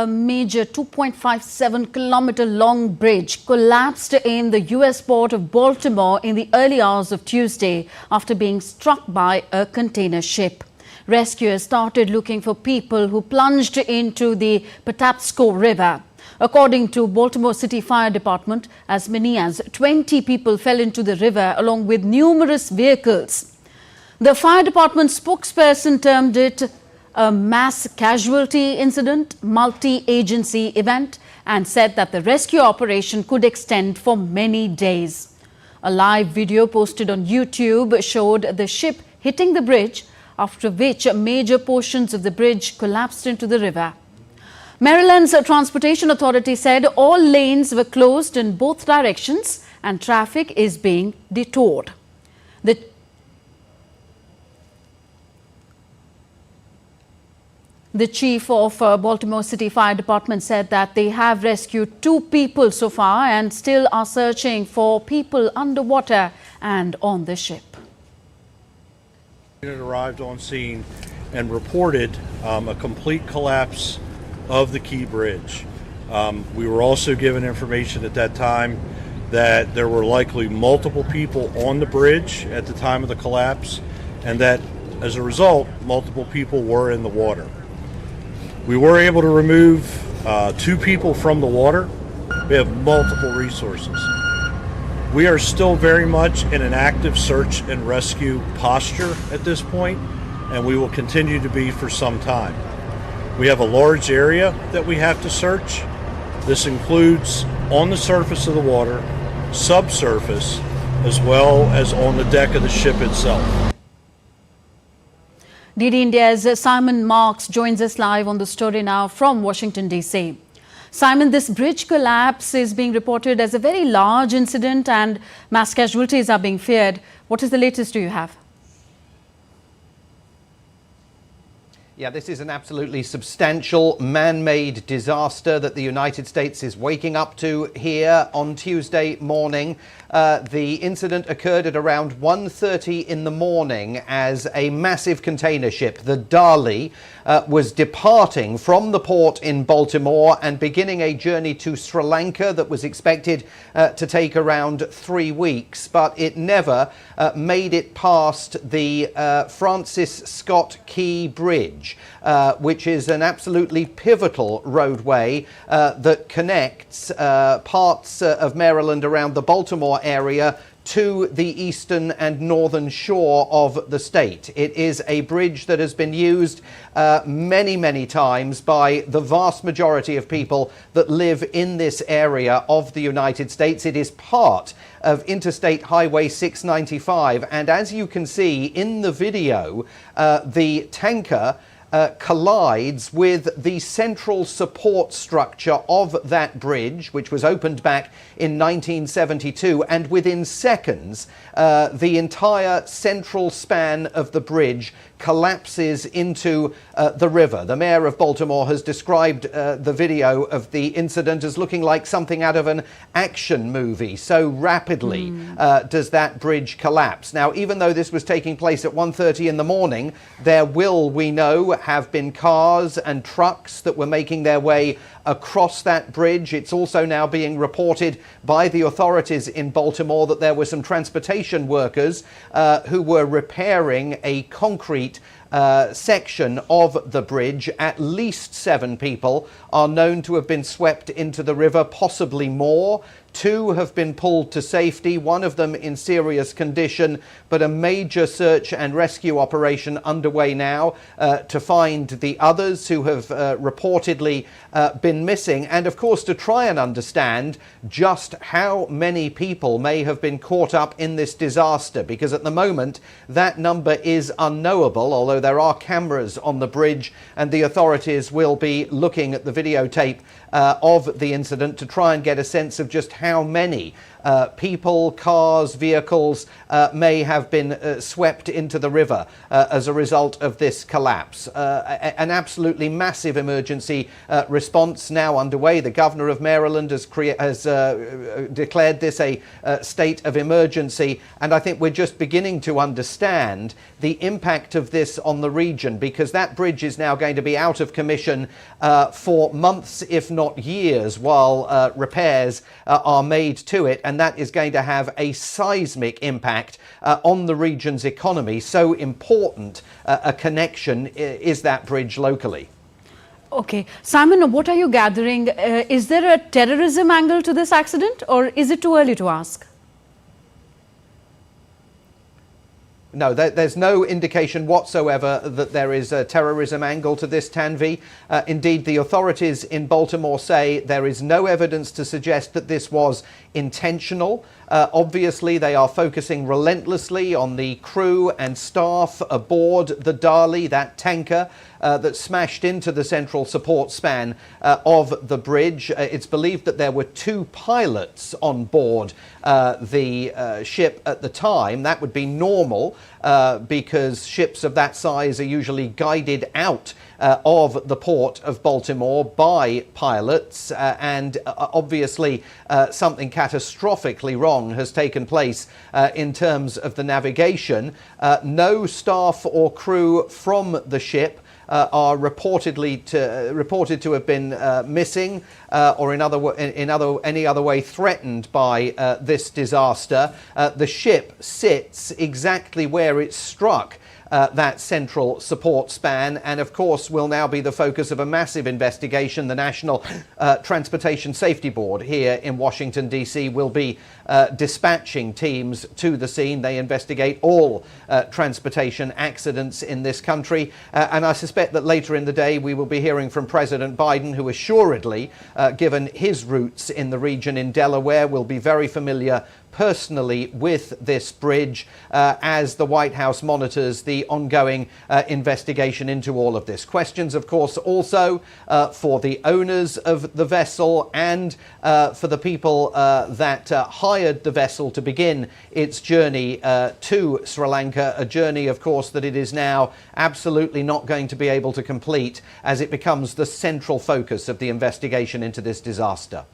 A major 2.57-kilometer long bridge collapsed in the U.S. port of Baltimore in the early hours of Tuesday after being struck by a container ship. Rescuers started looking for people who plunged into the Patapsco River. According to Baltimore City Fire Department, as many as 20 people fell into the river along with numerous vehicles. The fire department spokesperson termed it a mass casualty incident, multi-agency event, and said that the rescue operation could extend for many days. A live video posted on YouTube showed the ship hitting the bridge, after which major portions of the bridge collapsed into the river. Maryland's Transportation Authority said all lanes were closed in both directions and traffic is being detoured. The chief of Baltimore City Fire Department said that they have rescued 2 people so far and still are searching for people underwater and on the ship. It arrived on scene and reported a complete collapse of the Key Bridge. We were also given information at that time that there were likely multiple people on the bridge at the time of the collapse, and that as a result, multiple people were in the water. We were able to remove 2 people from the water. We have multiple resources. We are still very much in an active search and rescue posture at this point, and we will continue to be for some time. We have a large area that we have to search. This includes on the surface of the water, subsurface, as well as on the deck of the ship itself. DD India's Simon Marx joins us live on the story now from Washington, D.C. Simon, this bridge collapse is being reported as a very large incident and mass casualties are being feared. What is the latest do you have? Yeah, this is an absolutely substantial man-made disaster that the United States is waking up to here on Tuesday morning. The incident occurred at around 1:30 in the morning as a massive container ship, the Dali, was departing from the port in Baltimore and beginning a journey to Sri Lanka that was expected to take around 3 weeks, but it never made it past the Francis Scott Key Bridge, which is an absolutely pivotal roadway that connects parts of Maryland around the Baltimore area to the eastern and northern shore of the state. It is a bridge that has been used many times by the vast majority of people that live in this area of the United States. It is part of Interstate Highway 695, and as you can see in the video, the tanker collides with the central support structure of that bridge, which was opened back in 1972, and within seconds the entire central span of the bridge collapses into the river. The mayor of Baltimore has described the video of the incident as looking like something out of an action movie. So rapidly does that bridge collapse. Now, even though this was taking place at 1:30 in the morning, there will, we know, have been cars and trucks that were making their way across that bridge. It's also now being reported by the authorities in Baltimore that there were some transportation workers who were repairing a concrete section of the bridge. At least 7 people are known to have been swept into the river, possibly more. 2 have been pulled to safety, one of them in serious condition, but a major search and rescue operation underway now to find the others who have reportedly been missing, and of course to try and understand just how many people may have been caught up in this disaster, because at the moment that number is unknowable, although there are cameras on the bridge and the authorities will be looking at the videotape of the incident to try and get a sense of just how many people, cars, vehicles may have been swept into the river as a result of this collapse. An absolutely massive emergency response now underway. The governor of Maryland has declared this a state of emergency, and I think we're just beginning to understand the impact of this on the region, because that bridge is now going to be out of commission for months, if not years, while repairs are made to it, and that is going to have a seismic impact on the region's economy. So important a connection is that bridge locally. Okay. Simon, what are you gathering? Is there a terrorism angle to this accident, or is it too early to ask? No, there's no indication whatsoever that there is a terrorism angle to this, Tanvi. Indeed, the authorities in Baltimore say there is no evidence to suggest that this was intentional. Obviously, they are focusing relentlessly on the crew and staff aboard the Dali, that tanker that smashed into the central support span of the bridge. It's believed that there were 2 pilots on board the ship at the time. That would be normal because ships of that size are usually guided out of the port of Baltimore by pilots, and obviously something catastrophically wrong has taken place in terms of the navigation. No staff or crew from the ship are reported to have been missing or in any other way threatened by this disaster. The ship sits exactly where it struck that central support span, and of course will now be the focus of a massive investigation. The National Transportation Safety Board here in Washington, D.C. will be dispatching teams to the scene. They investigate all transportation accidents in this country, and I suspect that later in the day we will be hearing from President Biden, who assuredly, given his roots in the region in Delaware, will be very familiar personally with this bridge as the White House monitors the ongoing investigation into all of this. Questions, of course, also for the owners of the vessel and for the people that hired the vessel to begin its journey to Sri Lanka, a journey, of course, that it is now absolutely not going to be able to complete as it becomes the central focus of the investigation into this disaster.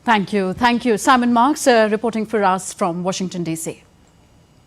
Thank you. Thank you. Simon Marx reporting for us from Washington, D.C.